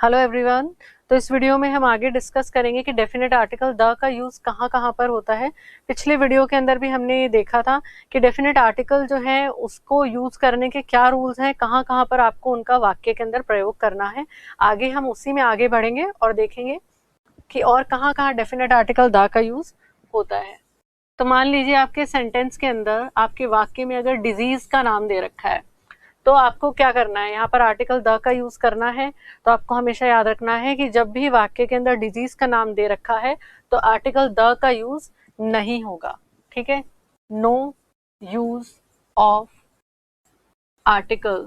Hello everyone. तो इस video में हम आगे डिस्कस करेंगे कि डेफिनेट आर्टिकल द का यूज कहाँ कहाँ पर होता है। पिछले वीडियो के अंदर भी हमने ये देखा था कि डेफिनेट आर्टिकल जो है उसको यूज करने के क्या रूल्स हैं, कहाँ कहाँ पर आपको उनका वाक्य के अंदर प्रयोग करना है। आगे हम उसी में आगे बढ़ेंगे और देखेंगे कि और कहाँ कहाँ डेफिनेट आर्टिकल द का यूज होता है। तो मान लीजिए आपके सेंटेंस के अंदर, आपके वाक्य में अगर डिजीज का नाम दे रखा है तो आपको क्या करना है, यहाँ पर आर्टिकल द का यूज करना है। तो आपको हमेशा याद रखना है कि जब भी वाक्य के अंदर डिजीज का नाम दे रखा है तो आर्टिकल द का यूज नहीं होगा। ठीक है, no use of article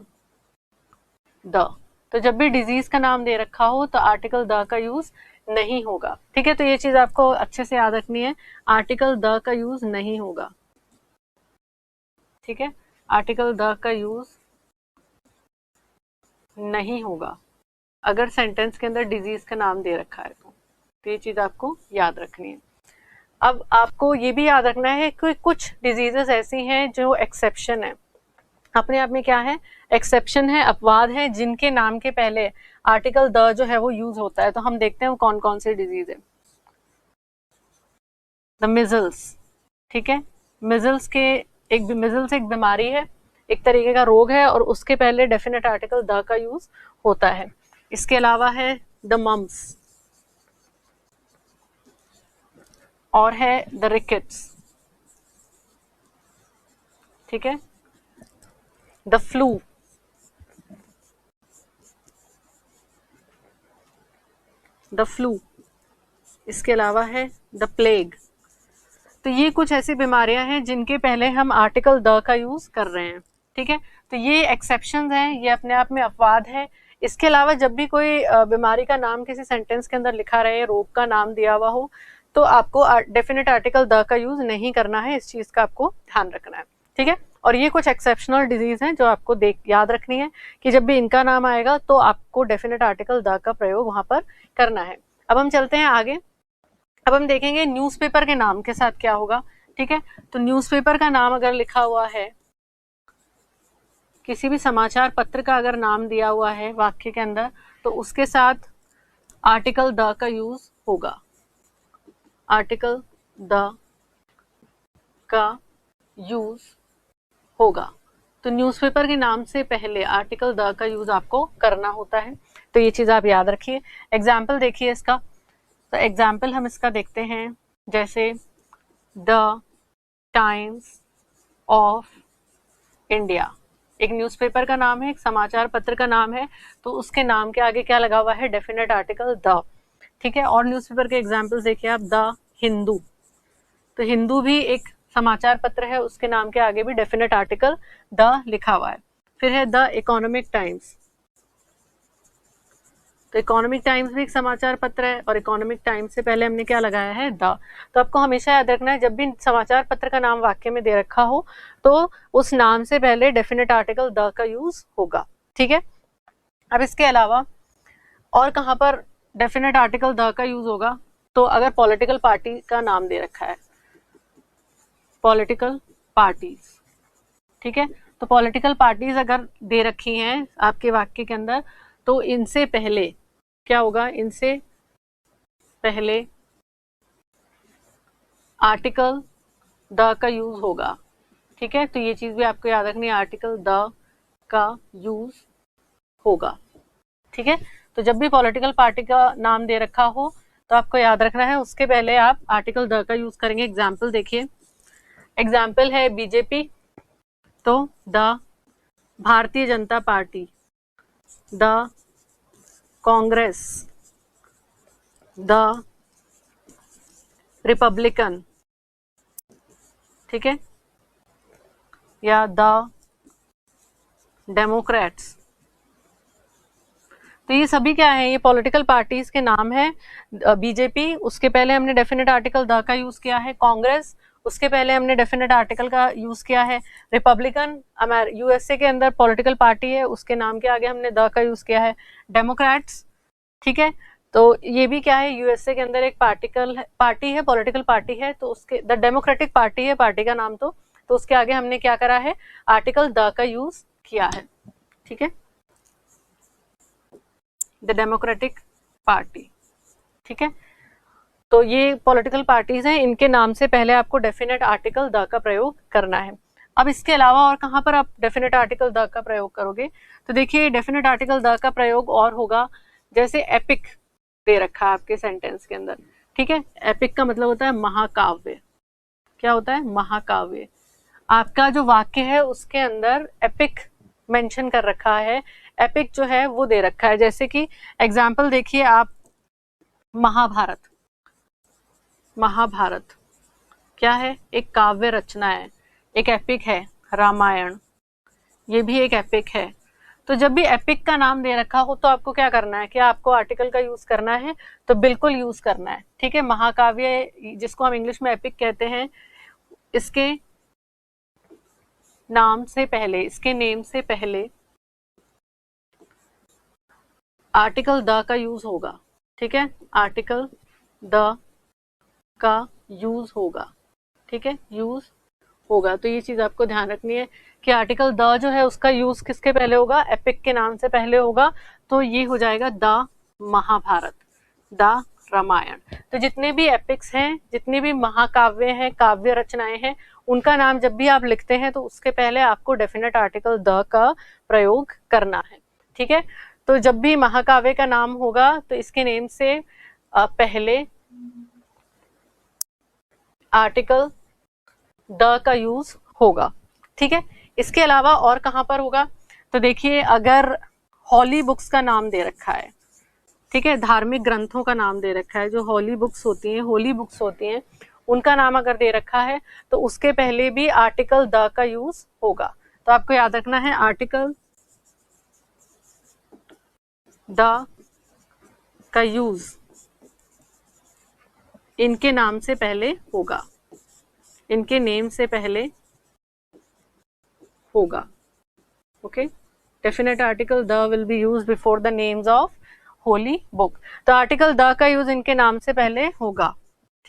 the. तो जब भी डिजीज का नाम दे रखा हो तो आर्टिकल द का यूज नहीं होगा। ठीक है, तो ये चीज आपको अच्छे से याद रखनी है, आर्टिकल द का यूज नहीं होगा। ठीक है, आर्टिकल द का यूज नहीं होगा अगर सेंटेंस के अंदर डिजीज का नाम दे रखा है तो ये चीज आपको याद रखनी है। अब आपको ये भी याद रखना है कि कुछ डिजीजेस ऐसी हैं जो एक्सेप्शन है, अपने आप में क्या है, एक्सेप्शन है, अपवाद है, जिनके नाम के पहले आर्टिकल द जो है वो यूज होता है। तो हम देखते हैं वो कौन कौन से डिजीज है। The measles. ठीक है, मिजल्स एक बीमारी है, एक तरीके का रोग है और उसके पहले डेफिनेट आर्टिकल द का यूज होता है। इसके अलावा है द मम्स और है द रिकेट्स। ठीक है, द फ्लू, इसके अलावा है द प्लेग। तो ये कुछ ऐसी बीमारियां हैं जिनके पहले हम आर्टिकल द का यूज कर रहे हैं। ठीक है, तो ये एक्सेप्शंस हैं, ये अपने आप में अपवाद है। इसके अलावा जब भी कोई बीमारी का नाम किसी सेंटेंस के अंदर लिखा रहे, रोग का नाम दिया हुआ हो, तो आपको डेफिनेट आर्टिकल द का यूज नहीं करना है। इस चीज का आपको ध्यान रखना है। ठीक है, और ये कुछ एक्सेप्शनल डिजीज हैं जो आपको याद रखनी है कि जब भी इनका नाम आएगा तो आपको डेफिनेट आर्टिकल द का प्रयोग वहां पर करना है। अब हम चलते हैं आगे। अब हम देखेंगे न्यूज़पेपर के नाम के साथ क्या होगा। ठीक है, तो न्यूज़पेपर का नाम अगर लिखा हुआ है, किसी भी समाचार पत्र का अगर नाम दिया हुआ है वाक्य के अंदर, तो उसके साथ आर्टिकल द का यूज होगा। आर्टिकल द का यूज होगा। तो न्यूज़पेपर के नाम से पहले आर्टिकल द का यूज आपको करना होता है। तो ये चीज आप याद रखिए। एग्जाम्पल देखिए इसका। तो एग्जाम्पल हम इसका देखते हैं, जैसे द टाइम्स ऑफ इंडिया एक न्यूज़पेपर का नाम है, एक समाचार पत्र का नाम है, तो उसके नाम के आगे क्या लगा हुआ है, डेफिनेट आर्टिकल द। ठीक है, और न्यूज़पेपर के एग्जाम्पल देखिए आप, द हिंदू। तो हिंदू भी एक समाचार पत्र है, उसके नाम के आगे भी डेफिनेट आर्टिकल द लिखा हुआ है। फिर है द इकोनॉमिक टाइम्स। तो इकोनॉमिक टाइम्स भी एक समाचार पत्र है और इकोनॉमिक टाइम्स से पहले हमने क्या लगाया है, द। तो आपको हमेशा याद रखना है, जब भी समाचार पत्र का नाम वाक्य में दे रखा हो तो उस नाम से पहले डेफिनेट आर्टिकल द का यूज होगा। ठीक है, अब इसके अलावा और कहाँ पर डेफिनेट आर्टिकल द का यूज होगा, तो अगर पॉलिटिकल पार्टी का नाम दे रखा है, पॉलिटिकल पार्टीज। ठीक है, तो पॉलिटिकल पार्टीज अगर दे रखी हैं आपके वाक्य के अंदर, तो इनसे पहले क्या होगा, इनसे पहले आर्टिकल द का यूज होगा। ठीक है, तो ये चीज भी आपको याद रखनी है, आर्टिकल द का यूज होगा। ठीक है, तो जब भी पॉलिटिकल पार्टी का नाम दे रखा हो तो आपको याद रखना है उसके पहले आप आर्टिकल द का यूज करेंगे। एग्जाम्पल देखिए, एग्जाम्पल है बीजेपी, तो the Bharatiya Janata party, the Congress, the Republican. ठीक है, या द डेमोक्रेट्स। तो ये सभी क्या है, ये पॉलिटिकल पार्टीज के नाम है। बीजेपी, उसके पहले हमने डेफिनेट आर्टिकल द का यूज किया है। कांग्रेस, उसके पहले हमने डेफिनेट आर्टिकल का यूज किया है। रिपब्लिकन यूएसए के अंदर पॉलिटिकल पार्टी है, उसके नाम के आगे हमने द का यूज किया है। डेमोक्रेट्स, ठीक है, तो ये भी क्या है, यूएसए के अंदर एक पार्टी है, पॉलिटिकल पार्टी है, तो उसके द डेमोक्रेटिक पार्टी है पार्टी का नाम, तो उसके आगे हमने क्या करा है, आर्टिकल द का यूज किया है। ठीक है, द डेमोक्रेटिक पार्टी। ठीक है, तो ये पॉलिटिकल पार्टीज हैं, इनके नाम से पहले आपको डेफिनेट आर्टिकल द का प्रयोग करना है। अब इसके अलावा और कहाँ पर आप डेफिनेट आर्टिकल द का प्रयोग करोगे, तो देखिए डेफिनेट आर्टिकल द का प्रयोग और होगा, जैसे एपिक दे रखा है आपके सेंटेंस के अंदर। ठीक है, एपिक का मतलब होता है महाकाव्य। क्या होता है? महाकाव्य। आपका जो वाक्य है उसके अंदर एपिक मेंशन कर रखा है, एपिक जो है वो दे रखा है। जैसे कि एग्जाम्पल देखिए आप, महाभारत। महाभारत क्या है? एक काव्य रचना है, एक एपिक है। रामायण, ये भी एक एपिक है। तो जब भी एपिक का नाम दे रखा हो तो आपको क्या करना है? क्या आपको आर्टिकल का यूज करना है? तो बिल्कुल यूज करना है। ठीक है, महाकाव्य जिसको हम इंग्लिश में एपिक कहते हैं, इसके नाम से पहले, इसके नेम से पहले आर्टिकल द का यूज होगा। ठीक है, आर्टिकल द का यूज होगा। ठीक है, यूज होगा। तो ये चीज आपको ध्यान रखनी है कि आर्टिकल द जो है उसका यूज किसके पहले होगा? एपिक के नाम से पहले होगा। तो ये हो जाएगा द महाभारत, द रामायण। तो जितने भी एपिक्स हैं, जितने भी महाकाव्य हैं, काव्य रचनाएं हैं, उनका नाम जब भी आप लिखते हैं तो उसके पहले आपको डेफिनेट आर्टिकल द का प्रयोग करना है। ठीक है, तो जब भी महाकाव्य का नाम होगा तो इसके नेम से पहले आर्टिकल द का यूज होगा। ठीक है, इसके अलावा और कहां पर होगा? तो देखिए अगर हॉली बुक्स का नाम दे रखा है, ठीक है, धार्मिक ग्रंथों का नाम दे रखा है, जो हॉली बुक्स होती हैं, होली बुक्स होती हैं, उनका नाम अगर दे रखा है तो उसके पहले भी आर्टिकल द का यूज होगा। तो आपको याद रखना है आर्टिकल द का यूज इनके नाम से पहले होगा, इनके नेम से पहले होगा। Okay, definite article the will be used before the names of Holi book. तो आर्टिकल द का यूज इनके नाम से पहले होगा।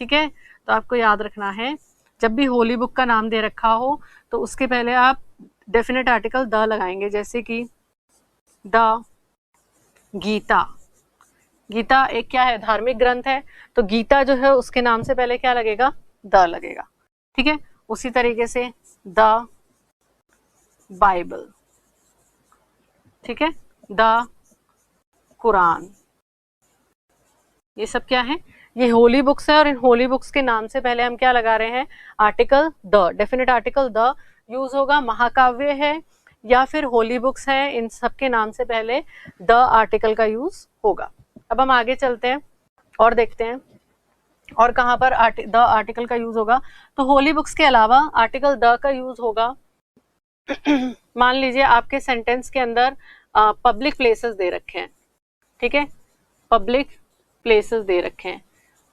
ठीक है, तो आपको याद रखना है जब भी होली बुक का नाम दे रखा हो तो उसके पहले आप डेफिनेट आर्टिकल द लगाएंगे। जैसे कि द गीता, गीता एक क्या है? धार्मिक ग्रंथ है, तो गीता जो है उसके नाम से पहले क्या लगेगा? द लगेगा। ठीक है, उसी तरीके से द बाइबल, ठीक है, द कुरान, ये सब क्या है? ये होली बुक्स है, और इन होली बुक्स के नाम से पहले हम क्या लगा रहे हैं? Article the. Definite article the use होगा। महाकाव्य है या फिर होली बुक्स है, इन सब के नाम से पहले द आर्टिकल का यूज होगा। अब हम आगे चलते हैं और देखते हैं और कहां पर द आर्टिकल का यूज होगा। तो होली बुक्स के अलावा आर्टिकल द का यूज होगा मान लीजिए आपके सेंटेंस के अंदर पब्लिक प्लेसेस दे रखे हैं। ठीक है, पब्लिक प्लेसेस दे रखे हैं,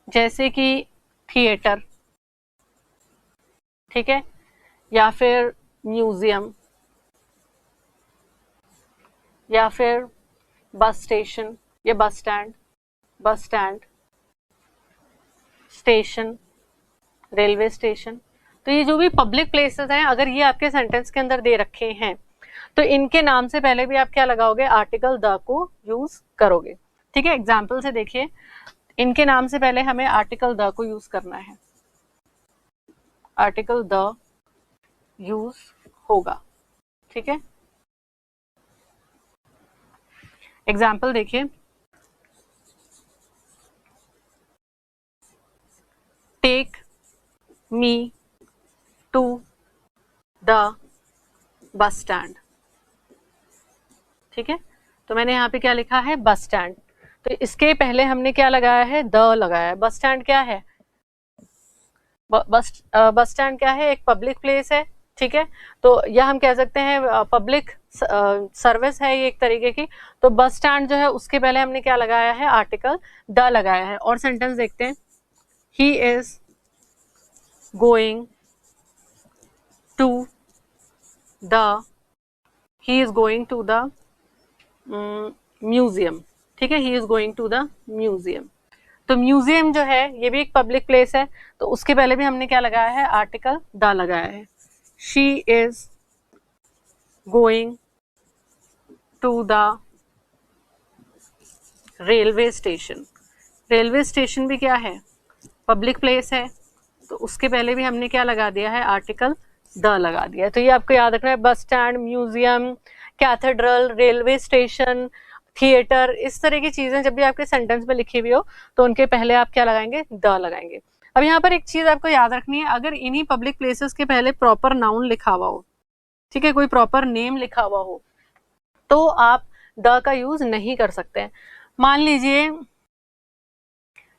जैसे कि थिएटर, ठीक है, या फिर म्यूजियम, या फिर बस स्टेशन, या bus stand, bus stand, station, railway station. तो ये जो भी पब्लिक प्लेसेस हैं, अगर ये आपके सेंटेंस के अंदर दे रखे हैं तो इनके नाम से पहले भी आप क्या लगाओगे? आर्टिकल द को यूज करोगे। ठीक है, एग्जाम्पल से देखिए, इनके नाम से पहले हमें आर्टिकल द को यूज करना है, आर्टिकल द यूज होगा। ठीक है, एग्जाम्पल देखिए, take me to the bus stand. ठीक है, तो मैंने यहाँ पे क्या लिखा है? बस स्टैंड। तो इसके पहले हमने क्या लगाया है? द लगाया है। बस स्टैंड क्या है? बस स्टैंड क्या है? एक पब्लिक प्लेस है। ठीक है, तो यह हम कह सकते हैं पब्लिक सर्विस है ये एक तरीके की। तो बस स्टैंड जो है उसके पहले हमने क्या लगाया है? आर्टिकल द लगाया है। और सेंटेंस देखते हैं, he is going to the, he is going to the museum. ठीक है, he is going to the museum. तो म्यूजियम जो है ये भी एक पब्लिक प्लेस है, तो उसके पहले भी हमने क्या लगाया है? आर्टिकल द लगाया है। She is going to the railway station, railway station भी क्या है, पब्लिक प्लेस है, तो उसके पहले भी हमने क्या लगा दिया है, आर्टिकल द लगा दिया है। तो ये आपको याद रखना है, bus stand, museum, cathedral, railway station, theatre, इस तरह की चीजें जब भी आपके सेंटेंस में लिखी हुई हो तो उनके पहले आप क्या लगाएंगे, द लगाएंगे। अब यहाँ पर एक चीज आपको याद रखनी है, अगर इन्हीं पब्लिक प्लेसेस के पहले प्रॉपर नाउन लिखा हुआ हो, ठीक है, कोई प्रॉपर नेम लिखा हुआ हो, तो आप द का यूज नहीं कर सकते हैं। मान लीजिए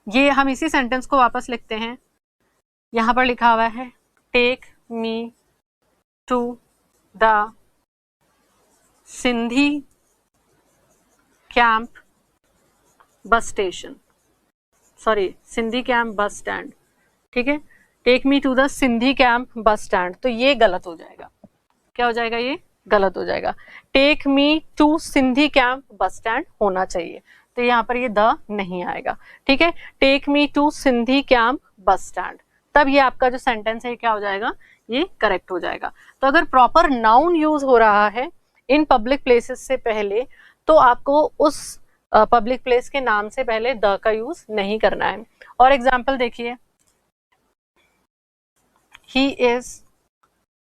ये हम इसी सेंटेंस को वापस लिखते हैं, यहां पर लिखा हुआ है take me to the Sindhi Camp bus station, sorry Sindhi Camp bus stand, ठीक है, take me to the Sindhi Camp bus stand, तो ये गलत हो जाएगा। क्या हो जाएगा, ये गलत हो जाएगा। Take me to Sindhi Camp bus stand होना चाहिए, तो यहाँ पर ये द नहीं आएगा, ठीक है, take me to Sindhi Camp bus stand, तब ये आपका जो सेंटेंस है क्या हो जाएगा, ये करेक्ट हो जाएगा। तो अगर प्रॉपर नाउन यूज हो रहा है इन पब्लिक प्लेसेस से पहले, तो आपको उस पब्लिक प्लेस के नाम से पहले द का यूज नहीं करना है। और एग्जाम्पल देखिए, he is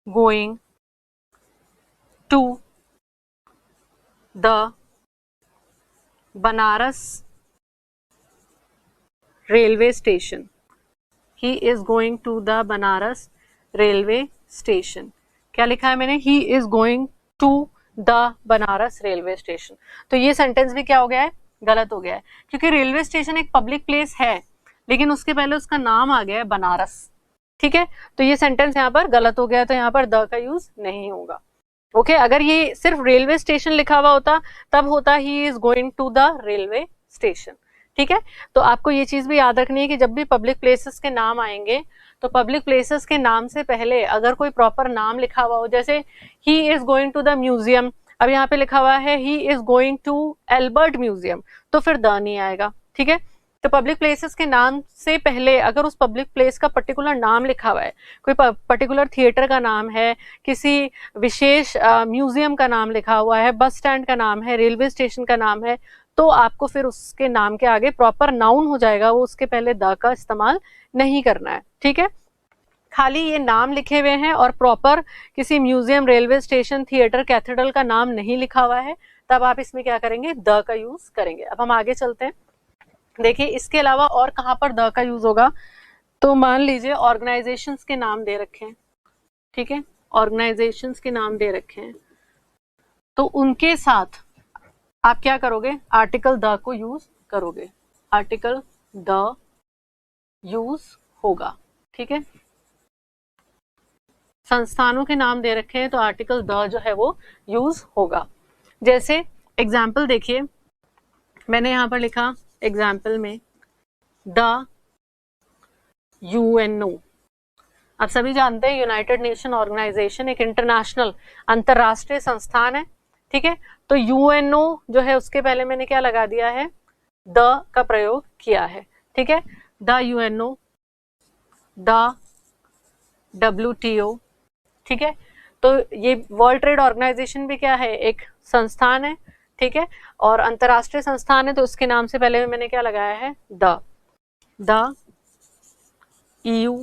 going to the Banaras railway station, he is going to the Banaras railway station, क्या लिखा है मैंने, he is going to the Banaras railway station, तो ये सेंटेंस भी क्या हो गया है, गलत हो गया है, क्योंकि रेलवे स्टेशन एक पब्लिक प्लेस है लेकिन उसके पहले उसका नाम आ गया है बनारस, ठीक है, तो ये सेंटेंस यहाँ पर गलत हो गया, तो यहाँ पर द का यूज नहीं होगा। ओके, अगर ये सिर्फ रेलवे स्टेशन लिखा हुआ होता तब होता he is going to the railway station, ठीक है। तो आपको ये चीज भी याद रखनी है कि जब भी पब्लिक प्लेसेस के नाम आएंगे तो पब्लिक प्लेसेस के नाम से पहले अगर कोई प्रॉपर नाम लिखा हुआ हो, जैसे he is going to the museum, अब यहाँ पे लिखा हुआ है he is going to Albert Museum, तो फिर द नहीं आएगा, ठीक है। तो पब्लिक प्लेसेस के नाम से पहले अगर उस पब्लिक प्लेस का पर्टिकुलर नाम लिखा हुआ है, कोई पर्टिकुलर थिएटर का नाम है, किसी विशेष म्यूजियम का नाम लिखा हुआ है, बस स्टैंड का नाम है, रेलवे स्टेशन का नाम है, तो आपको फिर उसके नाम के आगे प्रॉपर नाउन हो जाएगा, वो उसके पहले द का इस्तेमाल नहीं करना है, ठीक है। खाली ये नाम लिखे हुए हैं और प्रॉपर किसी museum, railway station, theatre, cathedral का नाम नहीं लिखा हुआ है, तब आप इसमें क्या करेंगे, द का यूज करेंगे। अब हम आगे चलते हैं, देखिए इसके अलावा और कहाँ पर द का यूज होगा, तो मान लीजिए ऑर्गेनाइजेशंस के नाम दे रखे हैं, ठीक है, ऑर्गेनाइजेशंस के नाम दे रखे हैं, तो उनके साथ आप क्या करोगे, आर्टिकल द को यूज करोगे, आर्टिकल द यूज होगा, ठीक है। संस्थानों के नाम दे रखे हैं तो आर्टिकल द जो है वो यूज होगा। जैसे एग्जाम्पल देखिए, मैंने यहां पर लिखा एग्जाम्पल में द यूएनओ, आप सभी जानते हैं यूनाइटेड नेशन ऑर्गेनाइजेशन एक इंटरनेशनल अंतरराष्ट्रीय संस्थान है, ठीक है। तो यूएनओ जो है उसके पहले मैंने क्या लगा दिया है, द का प्रयोग किया है, ठीक है, द यूएनओ, द WTO, ठीक है। तो ये वर्ल्ड ट्रेड ऑर्गेनाइजेशन भी क्या है, एक संस्थान है, ठीक है, और अंतरराष्ट्रीय संस्थान है, तो उसके नाम से पहले मैंने क्या लगाया है, द EU,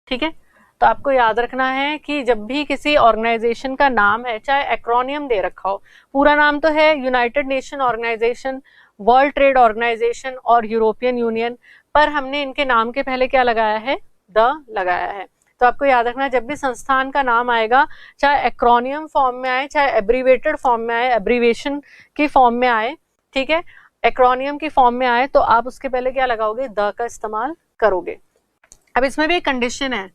ठीक है। तो आपको याद रखना है कि जब भी किसी ऑर्गेनाइजेशन का नाम है, चाहे एक्रोनियम दे रखा हो, पूरा नाम तो है United Nation Organization, World Trade Organization और यूरोपियन यूनियन, पर हमने इनके नाम के पहले क्या लगाया है, द लगाया है। तो आपको याद रखना है जब भी संस्थान का नाम आएगा, चाहे एक्रोनियम फॉर्म में आए, चाहे एब्रीवेटेड फॉर्म में आए, एब्रीवेशन की फॉर्म में आए, ठीक है, एक्रोनियम की फॉर्म में आए, तो आप उसके पहले क्या लगाओगे, द का इस्तेमाल करोगे। अब इसमें भी एक कंडीशन है,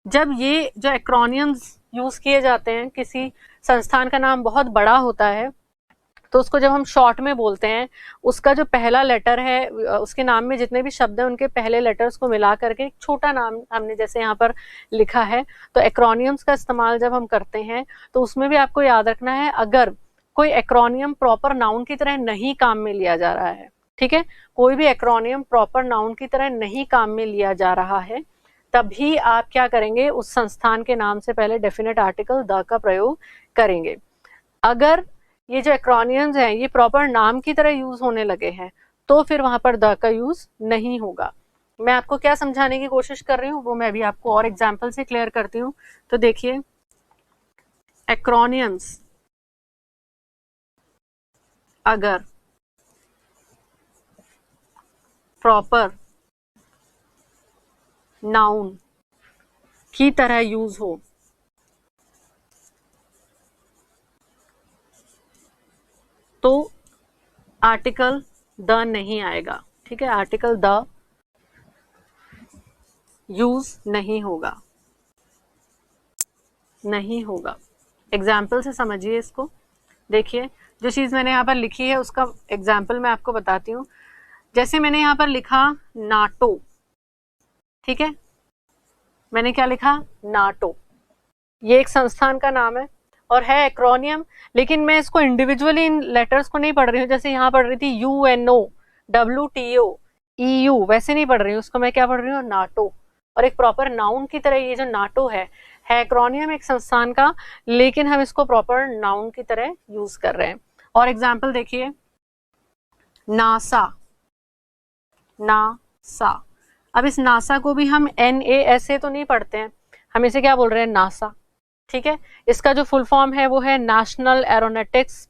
जब ये जो एक्रोनियम्स यूज किए जाते हैं, किसी संस्थान का नाम बहुत बड़ा होता है, तो उसको जब हम शॉर्ट में बोलते हैं, उसका जो पहला लेटर है, उसके नाम में जितने भी शब्द हैं उनके पहले लेटर्स को मिला करके एक छोटा नाम हमने जैसे यहाँ पर लिखा है, तो एक्रोनियम्स का इस्तेमाल जब हम करते हैं तो उसमें भी आपको याद रखना है, अगर कोई एक्रोनियम प्रॉपर नाउन की तरह नहीं काम में लिया जा रहा है, ठीक है, कोई भी एक्रोनियम प्रॉपर नाउन की तरह नहीं काम में लिया जा रहा है, तभी आप क्या करेंगे, उस संस्थान के नाम से पहले डेफिनेट आर्टिकल द का प्रयोग करेंगे। अगर ये जो एक्रोनियम्स हैं ये प्रॉपर नाम की तरह यूज होने लगे हैं तो फिर वहां पर द का यूज नहीं होगा। मैं आपको क्या समझाने की कोशिश कर रही हूँ वो मैं भी आपको और एग्जाम्पल से क्लियर करती हूँ। तो देखिए, एक्रोनियम्स अगर प्रॉपर नाउन की तरह यूज हो तो आर्टिकल द नहीं आएगा। ठीक है, आर्टिकल द यूज नहीं होगा, नहीं होगा। एग्जाम्पल से समझिए इसको। देखिए, जो चीज मैंने यहाँ पर लिखी है उसका एग्जाम्पल मैं आपको बताती हूँ। जैसे मैंने यहाँ पर लिखा नाटो, ठीक है, मैंने क्या लिखा, नाटो। ये एक संस्थान का नाम है और है एक्रोनियम, लेकिन मैं इसको इंडिविजुअली इन लेटर्स को नहीं पढ़ रही हूँ। जैसे यहाँ पढ़ रही थी UNO, WTO, EU, वैसे नहीं पढ़ रही हूँ उसको। मैं क्या पढ़ रही हूँ, नाटो। और एक प्रॉपर नाउन की तरह ये जो नाटो है एक्रोनियम एक संस्थान का, लेकिन हम इसको प्रॉपर नाउन की तरह यूज कर रहे हैं। और एग्जाम्पल देखिए, नासा, नासा। अब इस नासा को भी हम NASA तो नहीं पढ़ते हैं, हम इसे क्या बोल रहे हैं, नासा। ठीक है, इसका जो फुल फॉर्म है वो है national aeronautics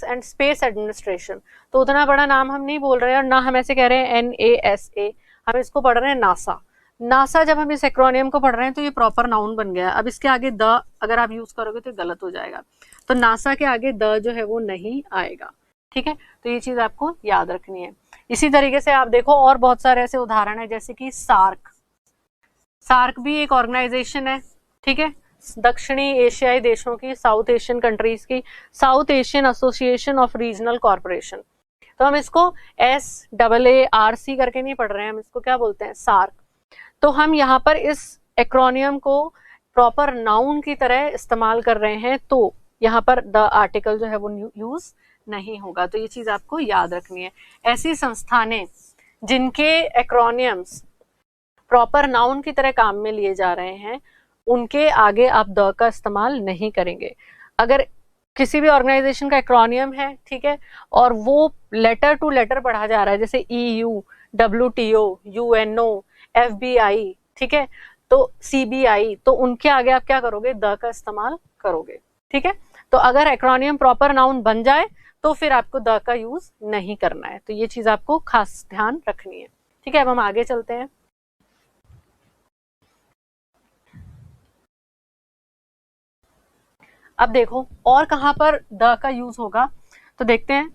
and space administration. तो उतना बड़ा नाम हम नहीं बोल रहे हैं और ना हम ऐसे कह रहे हैं NASA, हम इसको पढ़ रहे हैं नासा। नासा जब हम इस एक्रोनियम को पढ़ रहे हैं तो ये प्रॉपर नाउन बन गया। अब इसके आगे द अगर आप यूज करोगे तो गलत हो जाएगा, तो नासा के आगे द जो है वो नहीं आएगा। ठीक है, तो ये चीज आपको याद रखनी है। इसी तरीके से आप देखो और बहुत सारे ऐसे उदाहरण है, जैसे कि सार्क। सार्क भी एक ऑर्गेनाइजेशन है, ठीक है, दक्षिणी एशियाई देशों की, साउथ एशियन कंट्रीज की, south Asian association of regional corporation. तो हम इसको SAARC करके नहीं पढ़ रहे हैं, हम इसको क्या बोलते हैं, सार्क। तो हम यहाँ पर इस एक्रोनियम को प्रॉपर नाउन की तरह इस्तेमाल कर रहे हैं, तो यहाँ पर द आर्टिकल जो है वो यूज नहीं होगा। तो ये चीज आपको याद रखनी है। ऐसी संस्थानें जिनके एक्रोनियम्स प्रॉपर नाउन की तरह काम में लिए जा रहे हैं उनके आगे आप द का इस्तेमाल नहीं करेंगे। अगर किसी भी ऑर्गेनाइजेशन का एक्रोनियम है, ठीक है, और वो लेटर टू लेटर पढ़ा जा रहा है, जैसे EU, WTO, UNO, FBI, ठीक है, तो CBI, तो उनके आगे आप क्या करोगे, द का इस्तेमाल करोगे। ठीक है, तो अगर एक्रोनियम प्रॉपर नाउन बन जाए तो फिर आपको द का यूज नहीं करना है। तो ये चीज आपको खास ध्यान रखनी है। ठीक है, अब हम आगे चलते हैं। अब देखो और कहां पर द का यूज होगा, तो देखते हैं।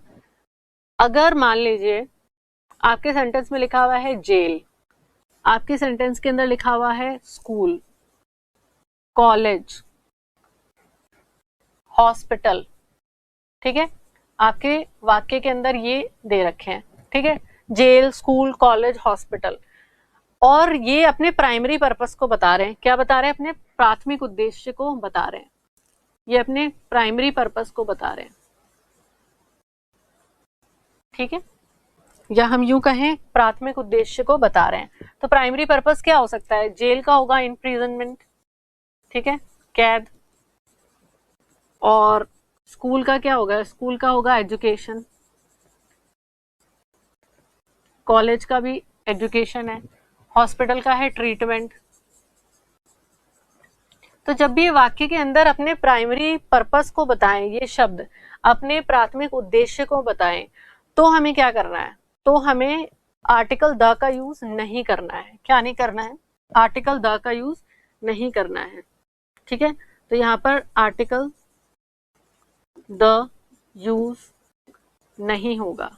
अगर मान लीजिए आपके सेंटेंस में लिखा हुआ है जेल, आपके सेंटेंस के अंदर लिखा हुआ है स्कूल, कॉलेज, हॉस्पिटल, ठीक है, आपके वाक्य के अंदर ये दे रखे हैं, ठीक है, जेल, स्कूल, कॉलेज, हॉस्पिटल, और ये अपने प्राइमरी पर्पस को बता रहे हैं। क्या बता रहे हैं, अपने प्राथमिक उद्देश्य को बता रहे हैं, ये अपने प्राइमरी पर्पस को बता रहे हैं। ठीक है, या हम यूं कहें प्राथमिक उद्देश्य को बता रहे हैं। तो प्राइमरी पर्पस क्या हो सकता है, जेल का होगा इम्प्रिजनमेंट, ठीक है, कैद, और स्कूल का क्या होगा, स्कूल का होगा एजुकेशन, कॉलेज का भी एजुकेशन है, हॉस्पिटल का है ट्रीटमेंट। तो जब भी वाक्य के अंदर अपने प्राइमरी पर्पस को बताएं, ये शब्द अपने प्राथमिक उद्देश्य को बताएं, तो हमें क्या करना है, तो हमें आर्टिकल द का यूज नहीं करना है। क्या नहीं करना है, आर्टिकल द का यूज नहीं करना है। ठीक है, तो यहाँ पर आर्टिकल द यूज नहीं होगा।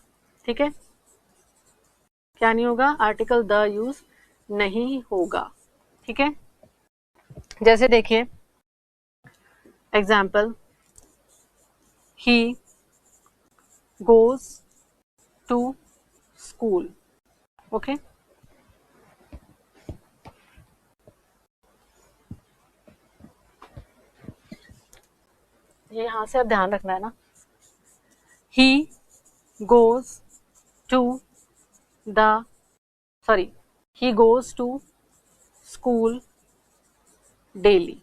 ठीक है, क्या नहीं होगा, आर्टिकल द यूज नहीं होगा। ठीक है, जैसे देखिए example, he goes to school. Okay, ये यहां से अब ध्यान रखना है ना, he goes to the sorry he goes to school daily.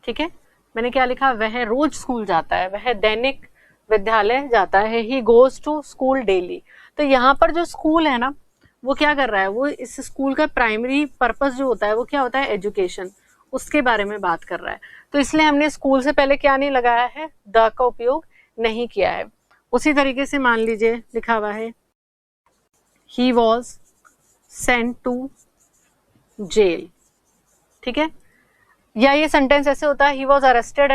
ठीक है, मैंने क्या लिखा, वह रोज स्कूल जाता है, वह दैनिक विद्यालय जाता है, he goes to school daily. तो यहाँ पर जो स्कूल है ना, वो क्या कर रहा है, वो इस स्कूल का प्राइमरी पर्पस जो होता है वो क्या होता है, एजुकेशन, उसके बारे में बात कर रहा है। तो इसलिए हमने स्कूल से पहले क्या नहीं लगाया है, द का उपयोग नहीं किया है। उसी तरीके से मान लीजिए लिखा हुआ है he was sent to jail, ठीक है, या ये सेंटेंस ऐसे होता है he was arrested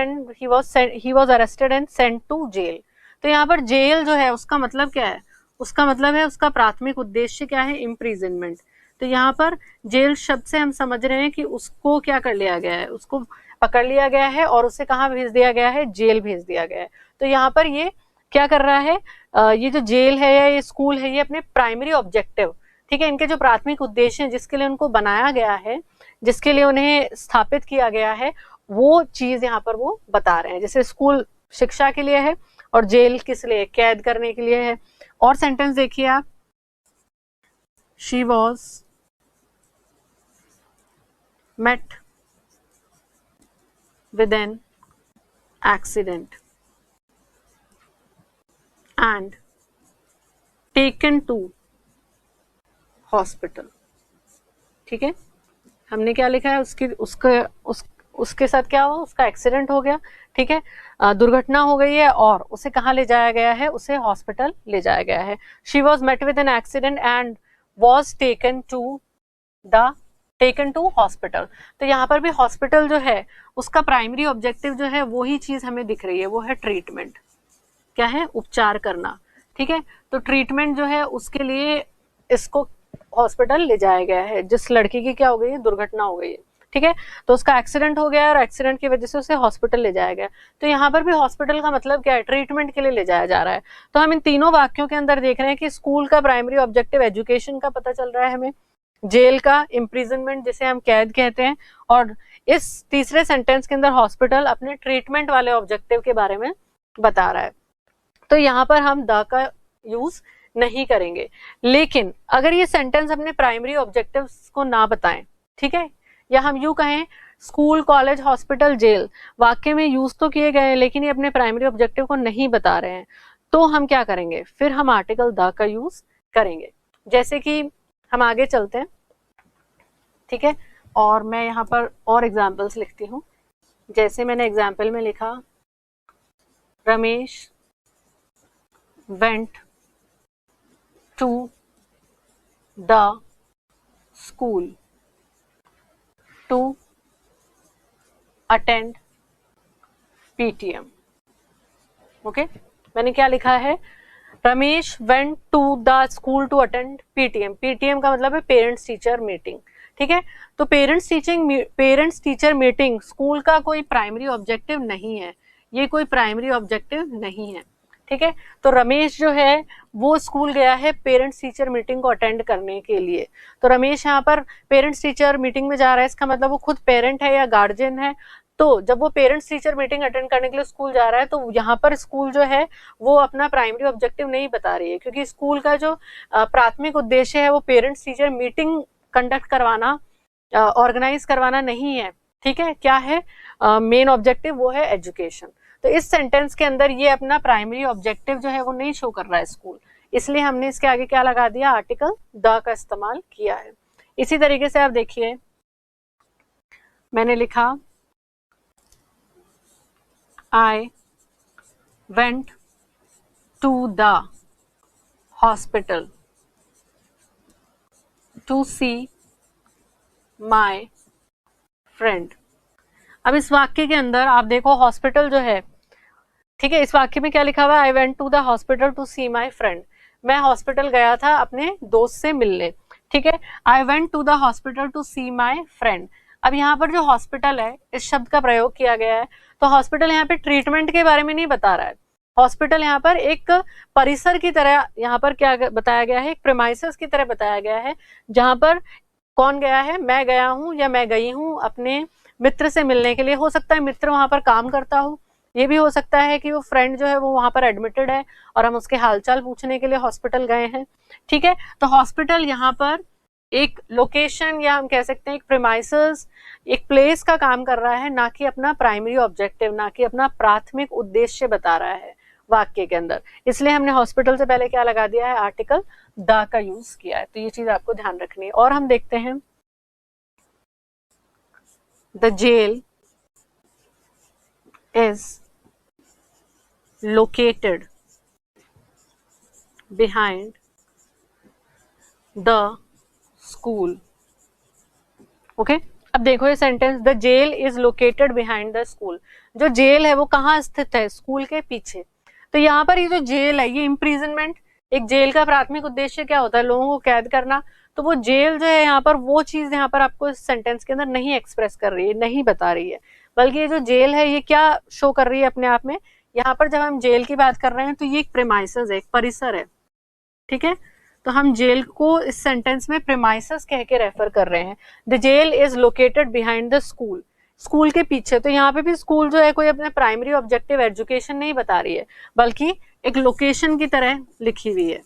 and sent to jail. तो यहाँ पर जेल जो है उसका मतलब क्या है, उसका मतलब है, उसका प्राथमिक उद्देश्य क्या है, इम्प्रिजनमेंट। तो यहाँ पर जेल शब्द से हम समझ रहे हैं कि उसको क्या कर लिया गया है, उसको पकड़ लिया गया है और उसे कहाँ भेज दिया गया है, जेल भेज दिया गया है। तो यहाँ पर ये क्या कर रहा है, ये जो जेल है या ये स्कूल है, ये अपने प्राइमरी ऑब्जेक्टिव, ठीक है, इनके जो प्राथमिक उद्देश्य हैं जिसके लिए उनको बनाया गया है, जिसके लिए उन्हें स्थापित किया गया है, वो चीज यहाँ पर वो बता रहे हैं। जैसे स्कूल शिक्षा के लिए है और जेल किस लिए, कैद करने के लिए है। और सेंटेंस देखिए आप, she was met with an accident and taken to hospital, ठीक है, हमने क्या लिखा है, उसके साथ क्या हुआ, उसका एक्सीडेंट हो गया, ठीक है, दुर्घटना हो गई है और उसे कहाँ ले जाया गया है, उसे हॉस्पिटल ले जाया गया है। She was met with an accident and was taken to hospital. तो यहाँ पर भी हॉस्पिटल जो है उसका प्राइमरी ऑब्जेक्टिव जो है वही चीज हमें दिख रही है, वो है ट्रीटमेंट, क्या है, उपचार करना, ठीक है। तो ट्रीटमेंट जो है उसके लिए इसको हॉस्पिटल ले जाया गया है। जिस लड़की की क्या हो गई है, दुर्घटना हो गई है, ठीक है, तो उसका एक्सीडेंट हो गया है और एक्सीडेंट की वजह से उसे हॉस्पिटल ले जाया गया। तो यहाँ पर भी हॉस्पिटल का मतलब क्या है, ट्रीटमेंट के लिए ले जाया जा रहा है। तो हम इन तीनों वाक्यों के अंदर देख रहे हैं कि स्कूल का प्राइमरी ऑब्जेक्टिव एजुकेशन का पता चल रहा है हमें, जेल का इम्प्रिजनमेंट जिसे हम कैद कहते हैं, और इस तीसरे सेंटेंस के अंदर हॉस्पिटल अपने ट्रीटमेंट वाले ऑब्जेक्टिव के बारे में बता रहा है। तो यहाँ पर हम द का यूज नहीं करेंगे। लेकिन अगर ये सेंटेंस अपने प्राइमरी ऑब्जेक्टिव्स को ना बताएं, ठीक है, या हम यूं कहें स्कूल, कॉलेज, हॉस्पिटल, जेल वाक्य में यूज तो किए गए लेकिन ये अपने प्राइमरी ऑब्जेक्टिव को नहीं बता रहे हैं, तो हम क्या करेंगे, फिर हम आर्टिकल द का यूज करेंगे। जैसे कि हम आगे चलते हैं, ठीक है, और मैं यहाँ पर और एग्जाम्पल्स लिखती हूँ। जैसे मैंने एग्जाम्पल में लिखा, Ramesh went to the school to attend PTM. Okay, मैंने क्या लिखा है, Ramesh went to the school to attend PTM. PTM का मतलब है पेरेंट्स टीचर मीटिंग, ठीक है। तो पेरेंट्स टीचर मीटिंग स्कूल का कोई प्राइमरी ऑब्जेक्टिव नहीं है, ये कोई प्राइमरी ऑब्जेक्टिव नहीं है, ठीक है। तो रमेश जो है वो स्कूल गया है पेरेंट्स टीचर मीटिंग को अटेंड करने के लिए। तो रमेश यहाँ पर पेरेंट्स टीचर मीटिंग में जा रहा है, इसका मतलब वो खुद पेरेंट है या गार्जियन है। तो जब वो पेरेंट्स टीचर मीटिंग अटेंड करने के लिए स्कूल जा रहा है, तो यहाँ पर स्कूल जो है वो अपना प्राइमरी ऑब्जेक्टिव नहीं बता रही है, क्योंकि स्कूल का जो प्राथमिक उद्देश्य है वो पेरेंट्स टीचर मीटिंग कंडक्ट करवाना, ऑर्गेनाइज करवाना नहीं है, ठीक है। क्या है मेन ऑब्जेक्टिव, वो है एजुकेशन। तो इस सेंटेंस के अंदर ये अपना प्राइमरी ऑब्जेक्टिव जो है वो नहीं शो कर रहा है स्कूल, इसलिए हमने इसके आगे क्या लगा दिया, आर्टिकल द का इस्तेमाल किया है। इसी तरीके से आप देखिए, मैंने लिखा, I went to the hospital to see my friend। अब इस वाक्य के अंदर आप देखो हॉस्पिटल जो है, ठीक है, इस वाक्य में क्या लिखा हुआ है, I went to the hospital to see my friend। मैं हॉस्पिटल गया था अपने दोस्त से मिलने, ठीक है। I went to the hospital to see my friend। अब यहाँ पर जो हॉस्पिटल है इस शब्द का प्रयोग किया गया है, तो हॉस्पिटल यहाँ पे ट्रीटमेंट के बारे में नहीं बता रहा है। हॉस्पिटल यहाँ पर एक परिसर की तरह यहाँ पर क्या बताया गया है, एक प्रेमाइसेस की तरह बताया गया है, जहां पर कौन गया है, मैं गया हूं या मैं गई हूं अपने मित्र से मिलने के लिए। हो सकता है मित्र वहां पर काम करता हो, ये भी हो सकता है कि वो फ्रेंड जो है वो वहां पर एडमिटेड है और हम उसके हालचाल पूछने के लिए हॉस्पिटल गए हैं, ठीक है। तो हॉस्पिटल यहाँ पर एक लोकेशन या हम कह सकते हैं एक प्रेमाइसेस, एक प्लेस का काम कर रहा है, ना कि अपना प्राइमरी ऑब्जेक्टिव, ना कि अपना प्राथमिक उद्देश्य बता रहा है वाक्य के अंदर। इसलिए हमने हॉस्पिटल से पहले क्या लगा दिया है, आर्टिकल द का यूज किया है। तो ये चीज आपको ध्यान रखनी है। और हम देखते हैं the jail is located behind the school. Okay, अब देखो ये sentence, the jail is located behind the school. जो जेल है वो कहाँ स्थित है, स्कूल के पीछे। तो यहाँ पर ये जो जेल है ये इम्प्रिजनमेंट, एक जेल का प्राथमिक उद्देश्य क्या होता है, लोगों को कैद करना। तो वो जेल जो है यहाँ पर, वो चीज यहाँ पर आपको इस सेंटेंस के अंदर नहीं एक्सप्रेस कर रही है, नहीं बता रही है, बल्कि ये जो जेल है ये क्या शो कर रही है अपने आप में। यहाँ पर जब हम जेल की बात कर रहे हैं तो ये एक प्रेमाइसेस है, एक परिसर है, ठीक है। तो हम जेल को इस सेंटेंस में प्रेमाइसेस कह के रेफर कर रहे हैं। The jail is located behind the school, school के पीछे। तो यहाँ पे भी स्कूल जो है कोई अपने प्राइमरी ऑब्जेक्टिव एजुकेशन नहीं बता रही है, बल्कि एक लोकेशन की तरह लिखी हुई है,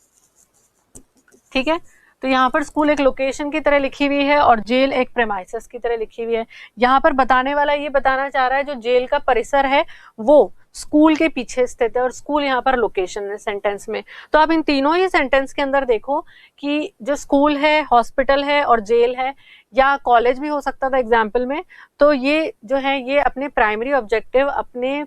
ठीक है। तो यहाँ पर स्कूल एक लोकेशन की तरह लिखी हुई है और जेल एक प्रेमाइसेस की तरह लिखी हुई है। यहाँ पर बताने वाला ये बताना चाह रहा है जो जेल का परिसर है वो स्कूल के पीछे स्थित है, और स्कूल यहाँ पर लोकेशन है सेंटेंस में। तो आप इन तीनों ही सेंटेंस के अंदर देखो कि जो स्कूल है, हॉस्पिटल है और जेल है, या कॉलेज भी हो सकता था एग्जाम्पल में, तो ये जो है ये अपने प्राइमरी ऑब्जेक्टिव, अपने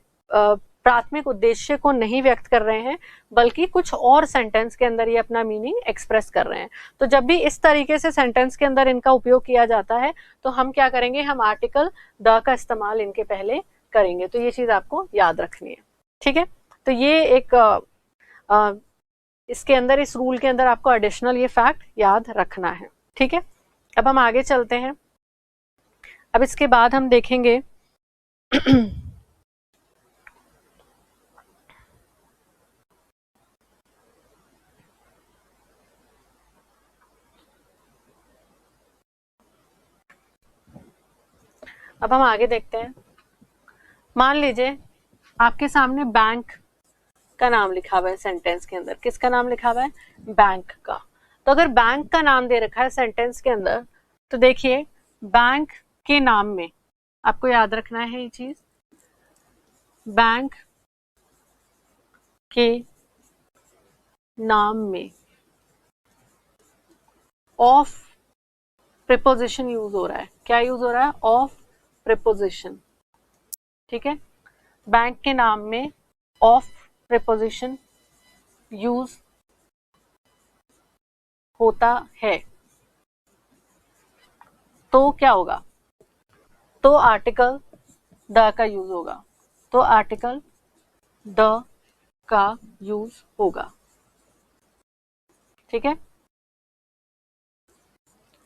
प्राथमिक उद्देश्य को नहीं व्यक्त कर रहे हैं, बल्कि कुछ और सेंटेंस के अंदर ये अपना मीनिंग एक्सप्रेस कर रहे हैं। तो जब भी इस तरीके से सेंटेंस के अंदर इनका उपयोग किया जाता है तो हम क्या करेंगे, हम आर्टिकल द का इस्तेमाल इनके पहले करेंगे। तो ये चीज आपको याद रखनी है, ठीक है। तो ये एक इसके अंदर, इस रूल के अंदर आपको एडिशनल ये फैक्ट याद रखना है, ठीक है। अब हम आगे चलते हैं। अब इसके बाद हम देखेंगे अब हम आगे देखते हैं। मान लीजिए आपके सामने बैंक का नाम लिखा हुआ है सेंटेंस के अंदर। किसका नाम लिखा हुआ है, बैंक का। तो अगर बैंक का नाम दे रखा है सेंटेंस के अंदर, तो देखिए बैंक के नाम में आपको याद रखना है ये चीज, बैंक के नाम में ऑफ प्रीपोजिशन यूज हो रहा है। क्या यूज हो रहा है, ऑफ प्रीपोजिशन, ठीक है। बैंक के नाम में ऑफ प्रीपोजिशन यूज होता है तो क्या होगा, तो आर्टिकल द का यूज होगा। तो आर्टिकल द का यूज होगा, ठीक है।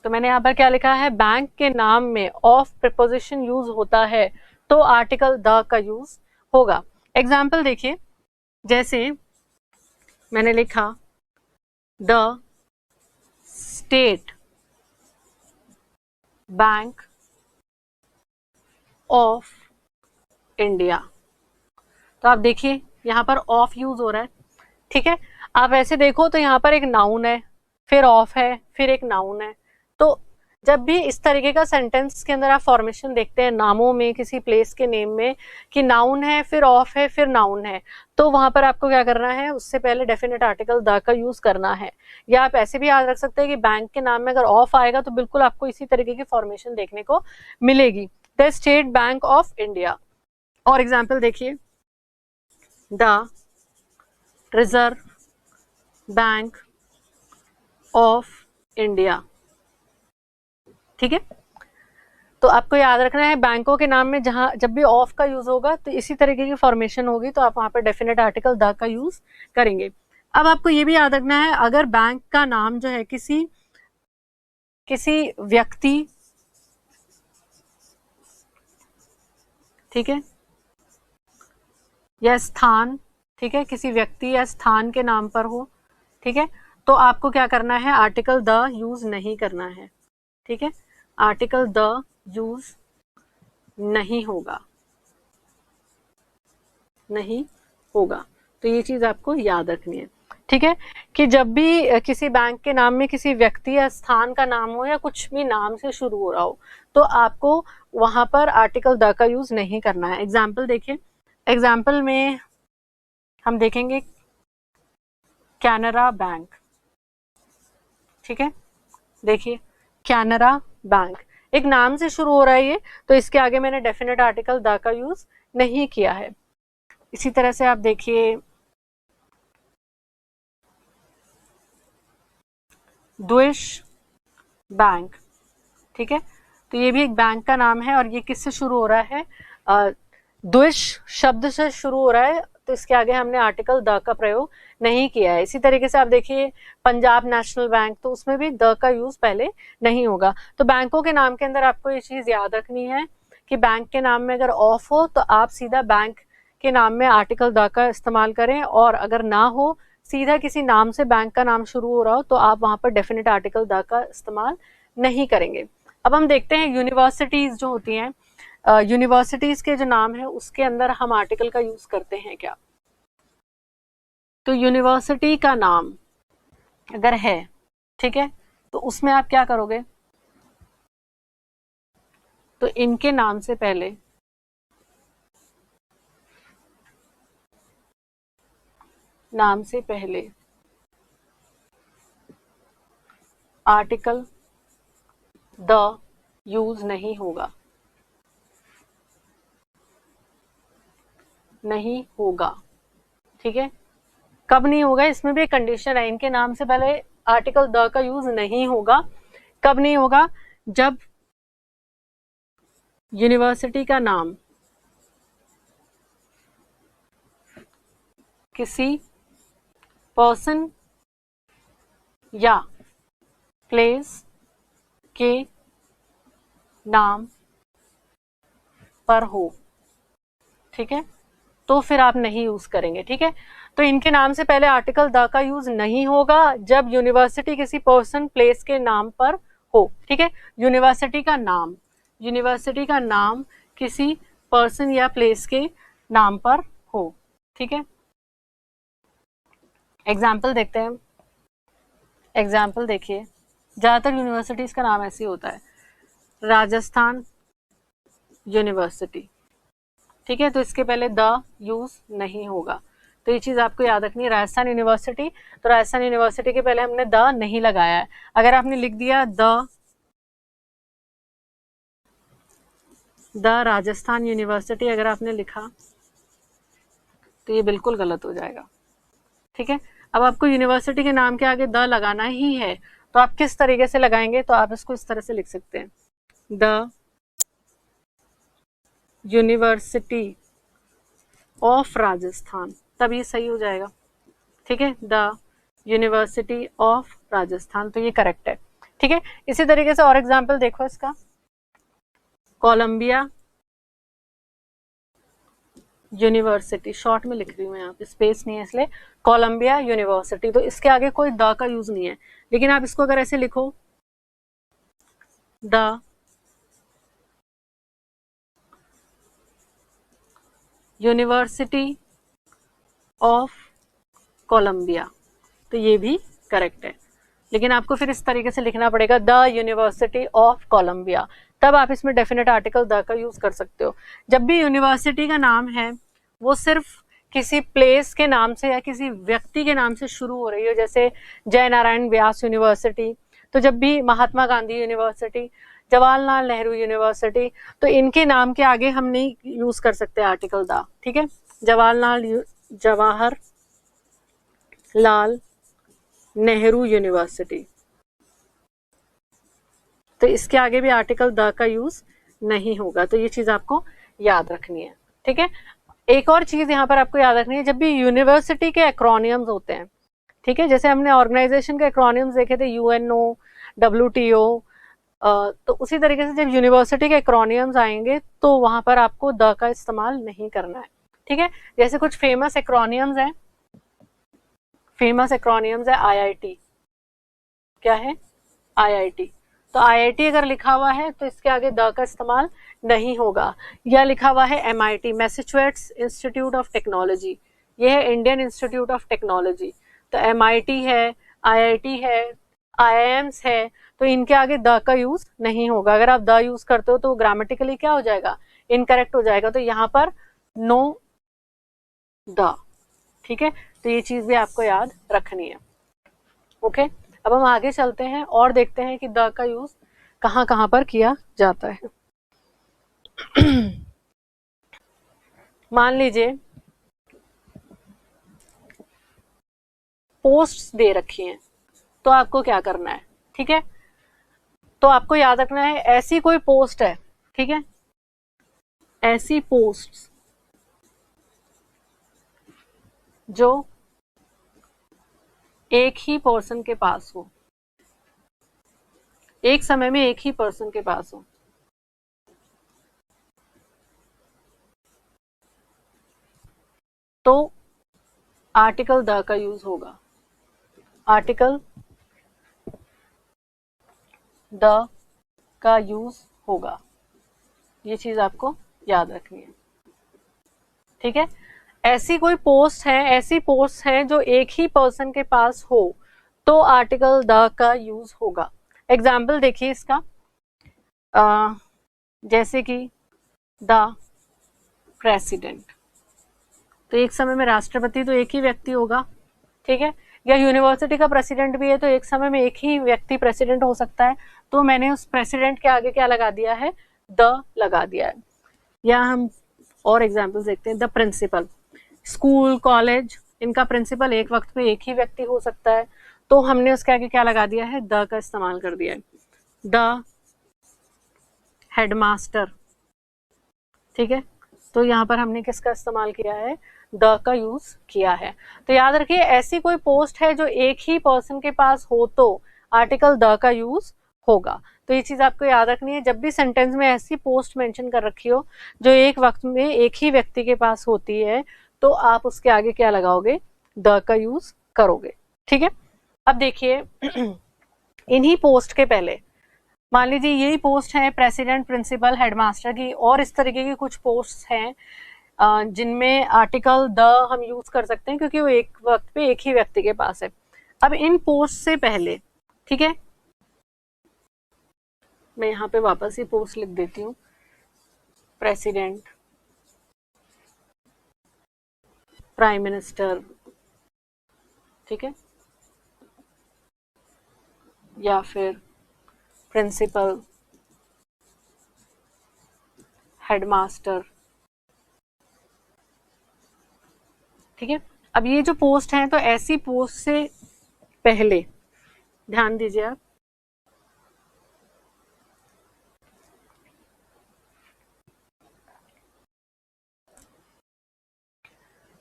तो मैंने यहां पर क्या लिखा है, बैंक के नाम में ऑफ प्रीपोजिशन यूज होता है तो आर्टिकल द का यूज होगा। एग्जाम्पल देखिए, जैसे मैंने लिखा the state bank of India. तो आप देखिए यहां पर ऑफ यूज हो रहा है, ठीक है। आप ऐसे देखो तो यहां पर एक नाउन है, फिर ऑफ है, फिर एक नाउन है। तो जब भी इस तरीके का सेंटेंस के अंदर आप फॉर्मेशन देखते हैं नामों में, किसी प्लेस के नेम में, कि नाउन है फिर ऑफ है फिर नाउन है, तो वहां पर आपको क्या करना है, उससे पहले डेफिनेट आर्टिकल द का यूज करना है। या आप ऐसे भी याद रख सकते हैं कि बैंक के नाम में अगर ऑफ आएगा तो बिल्कुल आपको इसी तरीके की फॉर्मेशन देखने को मिलेगी, the state bank of India. और एग्जाम्पल देखिए, the reserve bank of India, ठीक है। तो आपको याद रखना है बैंकों के नाम में जहां जब भी ऑफ का यूज होगा तो इसी तरीके की फॉर्मेशन होगी, तो आप वहां पर डेफिनेट आर्टिकल द का यूज करेंगे। अब आपको ये भी याद रखना है, अगर बैंक का नाम जो है किसी व्यक्ति, ठीक है, या स्थान, ठीक है, किसी व्यक्ति या स्थान के नाम पर हो, ठीक है, तो आपको क्या करना है, आर्टिकल द यूज नहीं करना है, ठीक है। आर्टिकल द यूज नहीं होगा, नहीं होगा। तो ये चीज आपको याद रखनी है। ठीक है, कि जब भी किसी बैंक के नाम में किसी व्यक्ति या स्थान का नाम हो या कुछ भी नाम से शुरू हो रहा हो तो आपको वहां पर आर्टिकल द का यूज नहीं करना है। एग्जाम्पल देखिए, एग्जाम्पल में हम देखेंगे कैनरा बैंक। ठीक है, देखिए कैनरा बैंक एक नाम से शुरू हो रहा है ये, तो इसके आगे मैंने डेफिनेट आर्टिकल द का यूज नहीं किया है। इसी तरह से आप देखिए द्विश बैंक। ठीक है, तो ये भी एक बैंक का नाम है और ये किससे शुरू हो रहा है, द्विश शब्द से शुरू हो रहा है, तो इसके आगे हमने आर्टिकल द का प्रयोग नहीं किया है। इसी तरीके से आप देखिए पंजाब नेशनल बैंक, तो उसमें भी द का यूज पहले नहीं होगा। तो बैंकों के नाम के अंदर आपको ये चीज याद रखनी है कि बैंक के नाम में अगर ऑफ हो तो आप सीधा बैंक के नाम में आर्टिकल द का इस्तेमाल करें, और अगर ना हो सीधा किसी नाम से बैंक का नाम शुरू हो रहा हो तो आप वहां पर डेफिनेट आर्टिकल द का इस्तेमाल नहीं करेंगे। अब हम देखते हैं यूनिवर्सिटीज जो होती हैं, यूनिवर्सिटीज के जो नाम है उसके अंदर हम आर्टिकल का यूज करते हैं क्या। तो यूनिवर्सिटी का नाम अगर है, ठीक है, तो उसमें आप क्या करोगे, तो इनके नाम से पहले आर्टिकल द यूज नहीं होगा, नहीं होगा। ठीक है, कब नहीं होगा, इसमें भी एक कंडीशन है, इनके नाम से पहले आर्टिकल द का यूज नहीं होगा। कब नहीं होगा, जब यूनिवर्सिटी का नाम किसी पर्सन या प्लेस के नाम पर हो। ठीक है, तो फिर आप नहीं यूज करेंगे। ठीक है, तो इनके नाम से पहले आर्टिकल द का यूज नहीं होगा जब यूनिवर्सिटी किसी पर्सन प्लेस के नाम पर हो। ठीक है, यूनिवर्सिटी का नाम किसी पर्सन या प्लेस के नाम पर हो। ठीक है, एग्जाम्पल देखते हैं। एग्जाम्पल देखिए, ज्यादातर यूनिवर्सिटीज का नाम ऐसे होता है, राजस्थान यूनिवर्सिटी। ठीक है, तो इसके पहले द यूज नहीं होगा, तो ये चीज आपको याद रखनी है। राजस्थान यूनिवर्सिटी, तो राजस्थान यूनिवर्सिटी के पहले हमने द नहीं लगाया है। अगर आपने लिख दिया द राजस्थान यूनिवर्सिटी, अगर आपने लिखा तो ये बिल्कुल गलत हो जाएगा। ठीक है, अब आपको यूनिवर्सिटी के नाम के आगे द लगाना ही है, तो आप किस तरीके से लगाएंगे, तो आप इसको इस तरह से लिख सकते हैं, द यूनिवर्सिटी ऑफ राजस्थान, तब ये सही हो जाएगा। ठीक है, द यूनिवर्सिटी ऑफ राजस्थान, तो ये करेक्ट है। ठीक है, इसी तरीके से और एग्जाम्पल देखो इसका, कोलंबिया यूनिवर्सिटी, शॉर्ट में लिख रही हूँ, यहाँ पे स्पेस नहीं है इसलिए, कोलंबिया यूनिवर्सिटी, तो इसके आगे कोई द का यूज नहीं है, लेकिन आप इसको अगर ऐसे लिखो, द यूनिवर्सिटी ऑफ कोलंबिया, तो ये भी करेक्ट है। लेकिन आपको फिर इस तरीके से लिखना पड़ेगा, द यूनिवर्सिटी ऑफ कोलंबिया, तब आप इसमें डेफिनेट आर्टिकल द का यूज कर सकते हो। जब भी यूनिवर्सिटी का नाम है वो सिर्फ किसी प्लेस के नाम से या किसी व्यक्ति के नाम से शुरू हो रही हो, जैसे जय नारायण व्यास यूनिवर्सिटी, तो जब भी महात्मा गांधी यूनिवर्सिटी, जवाहरलाल नेहरू यूनिवर्सिटी, तो इनके नाम के आगे हम नहीं यूज कर सकते आर्टिकल द। ठीक है, जवाहरलाल नेहरू यूनिवर्सिटी, तो इसके आगे भी आर्टिकल द का यूज नहीं होगा, तो ये चीज आपको याद रखनी है। ठीक है, एक और चीज यहाँ पर आपको याद रखनी है, जब भी यूनिवर्सिटी के एक्रोनियम्स होते हैं, ठीक है, जैसे हमने ऑर्गेनाइजेशन के एक्रोनियम्स देखे थे, यूएनओ, WTO, तो उसी तरीके से जब यूनिवर्सिटी के एक्रोनियम्स आएंगे तो वहां पर आपको द का इस्तेमाल नहीं करना है। ठीक है, जैसे कुछ फेमस एक्रोनियम्स हैं, IIT, क्या है, IIT, तो IIT अगर लिखा हुआ है तो इसके आगे द का इस्तेमाल नहीं होगा। या लिखा हुआ है MIT, Massachusetts institute of technology, ये है इंडियन इंस्टीट्यूट ऑफ टेक्नोलॉजी, तो MIT है, IIT है, IIMs है, तो इनके आगे द का यूज नहीं होगा। अगर आप द यूज करते हो तो ग्रामेटिकली क्या हो जाएगा, इनकरेक्ट हो जाएगा। तो यहाँ पर नो द, ठीक है। तो ये चीज भी आपको याद रखनी है। ओके, अब हम आगे चलते हैं और देखते हैं कि द का यूज कहाँ कहाँ पर किया जाता है। मान लीजिए पोस्ट्स दे रखी हैं, तो आपको क्या करना है, ठीक है। तो आपको याद रखना है ऐसी कोई पोस्ट है, ठीक है, ऐसी पोस्ट्स जो एक ही पर्सन के पास हो, एक समय में एक ही पर्सन के पास हो, तो आर्टिकल द का यूज होगा। आर्टिकल द का यूज होगा, ये चीज आपको याद रखनी है, ठीक है। ऐसी कोई पोस्ट है, ऐसी पोस्ट है जो एक ही पर्सन के पास हो, तो आर्टिकल द का यूज होगा। एग्जाम्पल देखिए इसका, जैसे कि द प्रेसिडेंट, तो एक समय में राष्ट्रपति तो एक ही व्यक्ति होगा, ठीक है। या यूनिवर्सिटी का प्रेसिडेंट भी है, तो एक समय में एक ही व्यक्ति प्रेसिडेंट हो सकता है, तो मैंने उस प्रेसिडेंट के आगे क्या लगा दिया है, द लगा दिया है। या हम और एग्जाम्पल्स देखते हैं, द प्रिंसिपल, स्कूल कॉलेज इनका प्रिंसिपल एक वक्त में एक ही व्यक्ति हो सकता है, तो हमने उसके आगे क्या लगा दिया है, द का इस्तेमाल कर दिया है। द हेडमास्टर, ठीक है, तो यहाँ पर हमने किसका इस्तेमाल किया है, द का यूज किया है। तो याद रखिए ऐसी कोई पोस्ट है जो एक ही पर्सन के पास हो, तो आर्टिकल द का यूज होगा। तो ये चीज आपको याद रखनी है, जब भी सेंटेंस में ऐसी पोस्ट मेंशन कर रखी हो जो एक वक्त में एक ही व्यक्ति के पास होती है, तो आप उसके आगे क्या लगाओगे, द का यूज करोगे, ठीक है। अब देखिए इन्हीं पोस्ट के पहले मान लीजिए यही पोस्ट है प्रेसिडेंट, प्रिंसिपल, हेडमास्टर की, और इस तरीके की कुछ पोस्ट हैं जिनमें आर्टिकल द हम यूज कर सकते हैं क्योंकि वो एक वक्त पे एक ही व्यक्ति के पास है। अब इन पोस्ट से पहले, ठीक है, मैं यहाँ पे वापस ही पोस्ट लिख देती हूँ, प्रेसिडेंट, प्राइम मिनिस्टर, ठीक है, या फिर प्रिंसिपल, हेडमास्टर, ठीक है। अब ये जो पोस्ट हैं, तो ऐसी पोस्ट से पहले ध्यान दीजिए आप,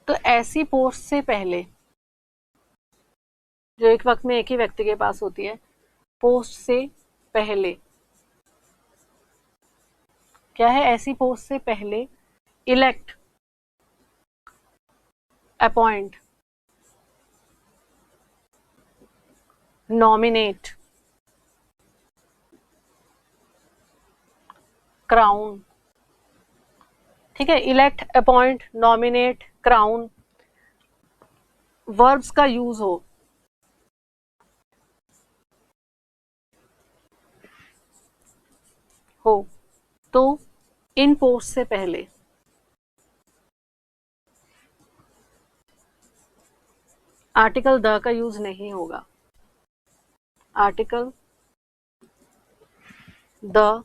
तो ऐसी पोस्ट से पहले जो एक वक्त में एक ही व्यक्ति के पास होती है, पोस्ट से पहले क्या है, ऐसी पोस्ट से पहले इलेक्ट, अपॉइंट, नॉमिनेट, क्राउन, ठीक है। Elect, appoint, nominate, crown verbs का यूज हो तो इन पोस्ट से पहले आर्टिकल द का यूज नहीं होगा। आर्टिकल द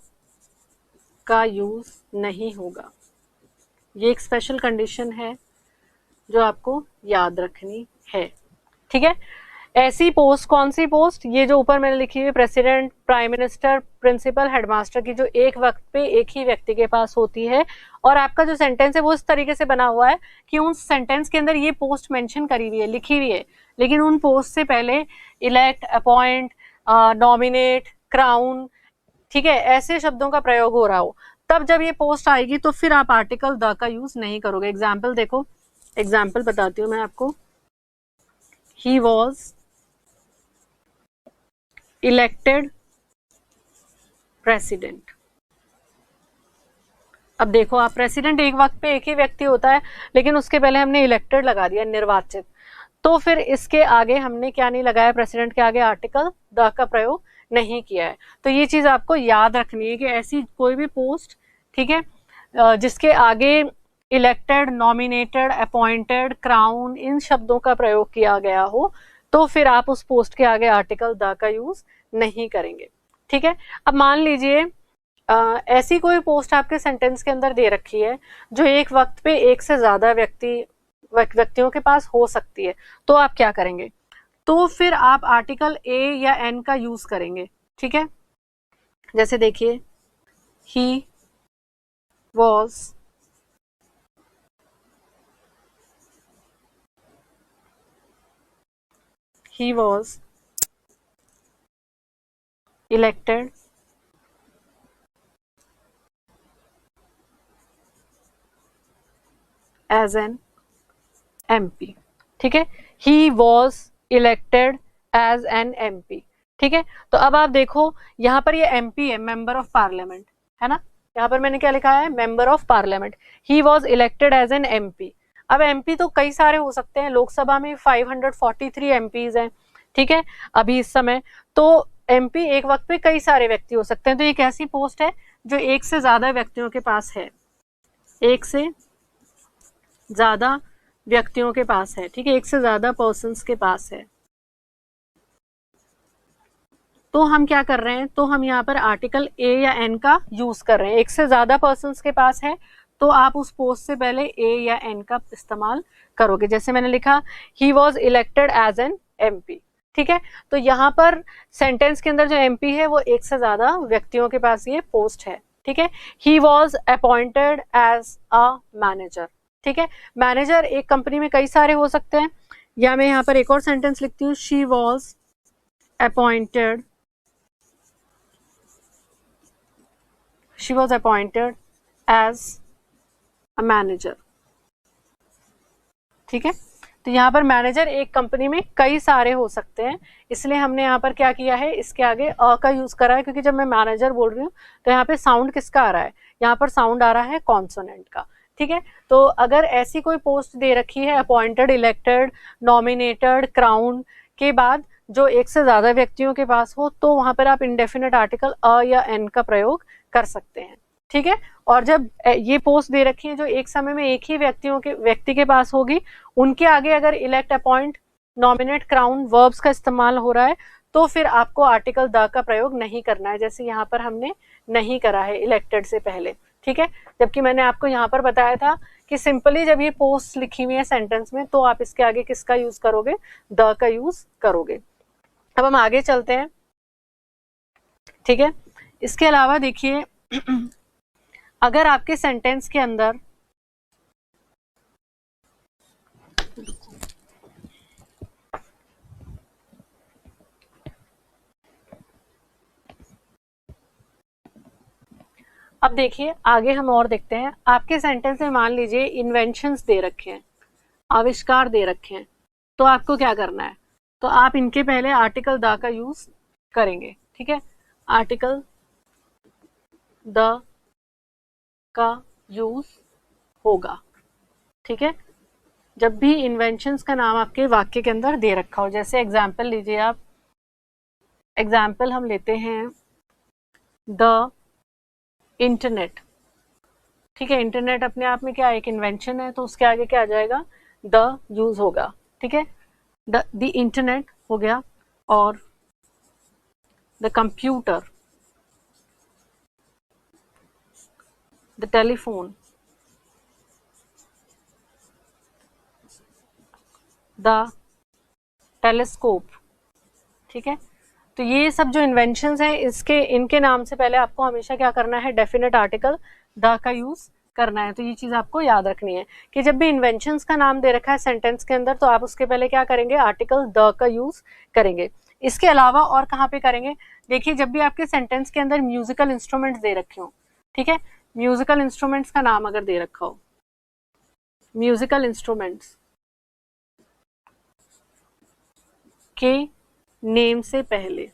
का यूज नहीं होगा, ये एक स्पेशल कंडीशन है जो आपको याद रखनी है, ठीक है। ऐसी पोस्ट, कौन सी पोस्ट, ये जो ऊपर मैंने लिखी हुई president, prime minister, principal, headmaster की, जो एक वक्त पे एक ही व्यक्ति के पास होती है, और आपका जो सेंटेंस है वो इस तरीके से बना हुआ है कि उन सेंटेंस के अंदर ये पोस्ट मेंशन करी हुई है, लिखी हुई है, लेकिन उन पोस्ट से पहले इलेक्ट, अपॉइंट, नॉमिनेट, क्राउन, ठीक है, ऐसे शब्दों का प्रयोग हो रहा हो, तब जब ये पोस्ट आएगी तो फिर आप आर्टिकल द का यूज नहीं करोगे। एग्जाम्पल देखो, एग्जाम्पल बताती हूँ मैं आपको, ही वॉज इलेक्टेड प्रेसिडेंट। अब देखो आप, प्रेसिडेंट एक वक्त पे एक ही व्यक्ति होता है, लेकिन उसके पहले हमने इलेक्टेड लगा दिया, निर्वाचित, तो फिर इसके आगे हमने क्या नहीं लगाया, प्रेसिडेंट के आगे आर्टिकल द का प्रयोग नहीं किया है। तो ये चीज आपको याद रखनी है कि ऐसी कोई भी पोस्ट, ठीक है, जिसके आगे इलेक्टेड, नॉमिनेटेड, अपॉइंटेड, क्राउन, इन शब्दों का प्रयोग किया गया हो, तो फिर आप उस पोस्ट के आगे आर्टिकल द का यूज नहीं करेंगे। ठीक है। अब मान लीजिए ऐसी कोई पोस्ट आपके सेंटेंस के अंदर दे रखी है जो एक वक्त पे एक से ज्यादा व्यक्तियों के पास हो सकती है, तो आप क्या करेंगे? तो फिर आप आर्टिकल ए या एन का यूज करेंगे। ठीक है। जैसे देखिए, he was elected as an MP। ठीक है, he was elected as an MP। ठीक है। तो अब आप देखो, यहां पर ये MP है, मेंबर ऑफ पार्लियामेंट, है ना। यहां पर मैंने क्या लिखा है? Member of parliament. He was elected as an MP। अब MP तो कई सारे हो सकते हैं, लोकसभा में 543 MPs हैं। ठीक है, अभी इस समय तो MP एक वक्त पे कई सारे व्यक्ति हो सकते हैं। तो एक ऐसी पोस्ट है जो एक से ज्यादा व्यक्तियों के पास है, एक से ज्यादा व्यक्तियों के पास है। ठीक है, एक से ज्यादा पर्सन्स के पास है। तो हम क्या कर रहे हैं? तो हम यहाँ पर आर्टिकल ए या एन का यूज कर रहे हैं। एक से ज्यादा पर्सन्स के पास है तो आप उस पोस्ट से पहले ए या एन का इस्तेमाल करोगे। जैसे मैंने लिखा, he was elected as an MP। ठीक है, तो यहाँ पर सेंटेंस के अंदर जो MP है वो एक से ज्यादा व्यक्तियों के पास ये पोस्ट है। ठीक है, he was appointed as a manager. ठीक है, मैनेजर एक कंपनी में कई सारे हो सकते हैं। या मैं यहाँ पर एक और सेंटेंस लिखती हूँ, she was appointed as a manager. ठीक है, तो यहाँ पर मैनेजर एक कंपनी में कई सारे हो सकते हैं, इसलिए हमने यहाँ पर क्या किया है, इसके आगे अ का यूज करा है, क्योंकि जब मैं मैनेजर बोल रही हूँ तो यहाँ पे साउंड किसका आ रहा है? यहाँ पर साउंड आ रहा है कॉन्सोनेंट का। ठीक है, तो अगर ऐसी कोई पोस्ट दे रखी है अपॉइंटेड, इलेक्टेड, नॉमिनेटेड, क्राउन के बाद जो एक से ज्यादा व्यक्तियों के पास हो, तो वहां पर आप इंडेफिनेट आर्टिकल अ या एन का प्रयोग कर सकते हैं। ठीक है, और जब ये पोस्ट दे रखी है जो एक समय में एक ही व्यक्ति के पास होगी, उनके आगे अगर elect, appoint, nominate, crown verbs का इस्तेमाल हो रहा है, तो फिर आपको आर्टिकल द का प्रयोग नहीं करना है, जैसे यहाँ पर हमने नहीं करा है इलेक्टेड से पहले। ठीक है, जबकि मैंने आपको यहाँ पर बताया था कि सिंपली जब ये पोस्ट लिखी हुई है सेंटेंस में, तो आप इसके आगे किसका यूज करोगे? द का यूज करोगे। अब हम आगे चलते हैं। ठीक है, इसके अलावा देखिए, अगर आपके सेंटेंस के अंदर अब देखिए आगे हम और देखते हैं। आपके सेंटेंस में मान लीजिए इन्वेंशंस दे रखे हैं, आविष्कार दे रखे हैं, तो आपको क्या करना है? तो आप इनके पहले आर्टिकल द का यूज करेंगे। ठीक है, आर्टिकल द का यूज होगा। ठीक है, जब भी इन्वेंशंस का नाम आपके वाक्य के अंदर दे रखा हो। जैसे एग्जाम्पल लीजिए आप, एग्जाम्पल हम लेते हैं द इंटरनेट। ठीक है, इंटरनेट अपने आप में क्या एक इन्वेंशन है, तो उसके आगे क्या आ जाएगा? द यूज होगा। ठीक है, द इंटरनेट हो गया, और the computer, the telephone, the telescope. ठीक है, तो ये सब जो इन्वेंशंस हैं, इनके नाम से पहले आपको हमेशा क्या करना है? डेफिनेट आर्टिकल द का यूज करना है। तो ये चीज आपको याद रखनी है कि जब भी इन्वेंशंस का नाम दे रखा है सेंटेंस के अंदर, तो आप उसके पहले क्या करेंगे? आर्टिकल द का यूज करेंगे। इसके अलावा और कहाँ पे करेंगे? देखिए, जब भी आपके सेंटेंस के अंदर म्यूजिकल इंस्ट्रूमेंट्स दे रखे हो, ठीक है, म्यूजिकल इंस्ट्रूमेंट्स का नाम अगर दे रखा हो, म्यूजिकल इंस्ट्रूमेंट्स के नेम से पहले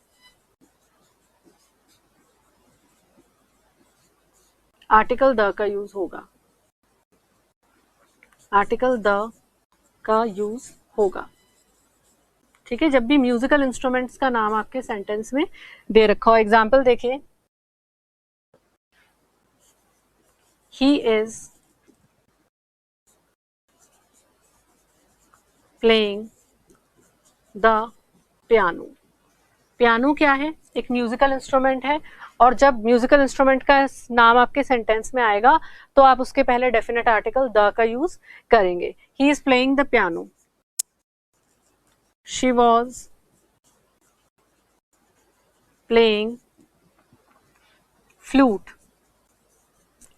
आर्टिकल द का यूज होगा। आर्टिकल द का यूज होगा। ठीक है, जब भी म्यूजिकल इंस्ट्रूमेंट्स का नाम आपके सेंटेंस में दे रखा हो। एग्जाम्पल देखिए, he is playing the piano. Piano क्या है? एक म्यूजिकल इंस्ट्रूमेंट है, और जब म्यूजिकल इंस्ट्रूमेंट का नाम आपके सेंटेंस में आएगा तो आप उसके पहले डेफिनेट आर्टिकल द का यूज करेंगे। He is playing the piano, she was playing flute.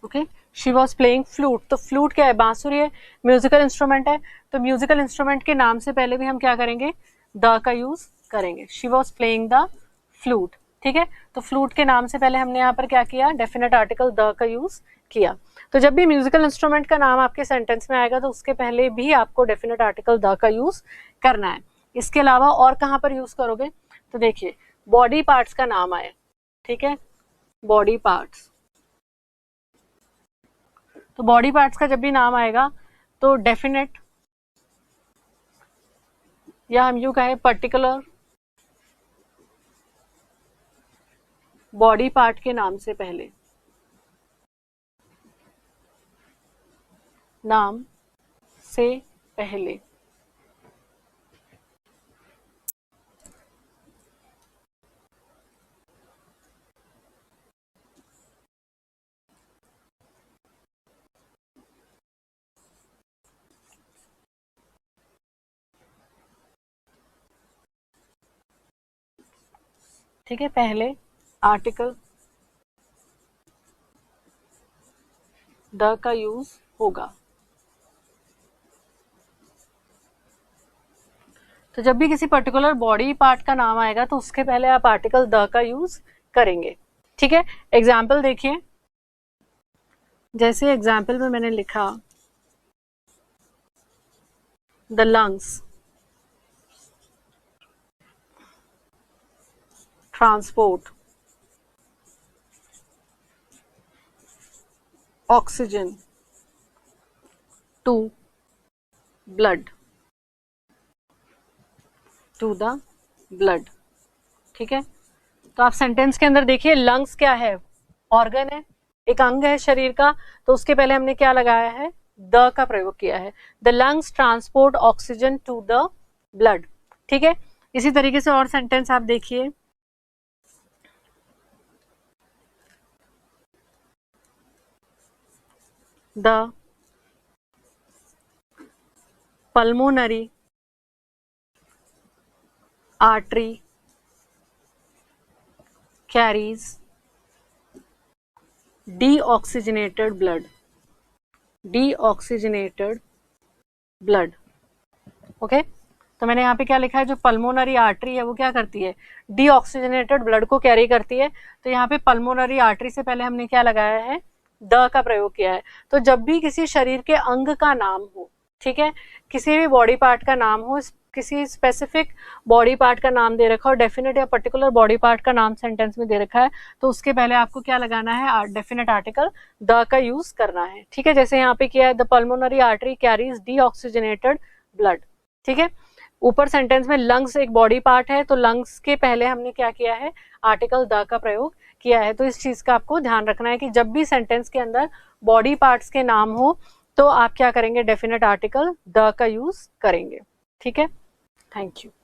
Okay, she was playing flute. तो फ्लूट क्या है? बांसुरी है, म्यूजिकल इंस्ट्रूमेंट है। तो म्यूजिकल इंस्ट्रूमेंट के नाम से पहले भी हम क्या करेंगे? द का यूज करेंगे। She was playing the flute. ठीक है, तो फ्लूट के नाम से पहले हमने यहाँ पर क्या किया? डेफिनेट आर्टिकल द का यूज किया। तो जब भी म्यूजिकल इंस्ट्रूमेंट का नाम आपके सेंटेंस में आएगा तो उसके पहले भी आपको डेफिनेट आर्टिकल द का यूज करना है। इसके अलावा और कहाँ पर यूज करोगे? तो देखिए, बॉडी पार्ट्स का नाम आए, ठीक है, बॉडी पार्ट्स। तो बॉडी पार्ट्स का जब भी नाम आएगा तो डेफिनेट, या हम यूं कहें पर्टिकुलर बॉडी पार्ट के नाम से पहले, नाम से पहले ठीक है, पहले आर्टिकल द का यूज होगा। तो जब भी किसी पर्टिकुलर बॉडी पार्ट का नाम आएगा तो उसके पहले आप आर्टिकल द का यूज करेंगे। ठीक है, एग्जाम्पल देखिए, जैसे एग्जाम्पल में मैंने लिखा the lungs transport oxygen to blood, to the blood. ठीक है, तो आप सेंटेंस के अंदर देखिए, लंग्स क्या है? ऑर्गन है, एक अंग है शरीर का, तो उसके पहले हमने क्या लगाया है? द का प्रयोग किया है। The lungs transport oxygen to the blood. ठीक है, इसी तरीके से और सेंटेंस आप देखिए, the pulmonary artery carries deoxygenated blood, deoxygenated blood। Okay, तो मैंने यहाँ पे क्या लिखा है? जो पल्मोनरी आर्टरी है वो क्या करती है? डीऑक्सीजनेटेड ब्लड को कैरी करती है। तो यहाँ पे पल्मोनरी आर्टरी से पहले हमने क्या लगाया है? द का प्रयोग किया है। तो जब भी किसी शरीर के अंग का नाम हो, ठीक है, किसी भी बॉडी पार्ट का नाम हो, किसी स्पेसिफिक बॉडी पार्ट का नाम दे रखा हो, डेफिनेट या पर्टिकुलर बॉडी पार्ट का नाम सेंटेंस में दे रखा है, तो उसके पहले आपको क्या लगाना है? डेफिनेट आर्टिकल द का यूज करना है। ठीक है, जैसे यहाँ पे किया है, the pulmonary artery carries deoxygenated blood. ठीक है, ऊपर सेंटेंस में लंग्स एक बॉडी पार्ट है, तो लंग्स के पहले हमने क्या किया है? आर्टिकल द का प्रयोग किया है। तो इस चीज का आपको ध्यान रखना है कि जब भी सेंटेंस के अंदर बॉडी पार्ट्स के नाम हो तो आप क्या करेंगे? डेफिनेट आर्टिकल द का यूज करेंगे। ठीक है, थैंक यू।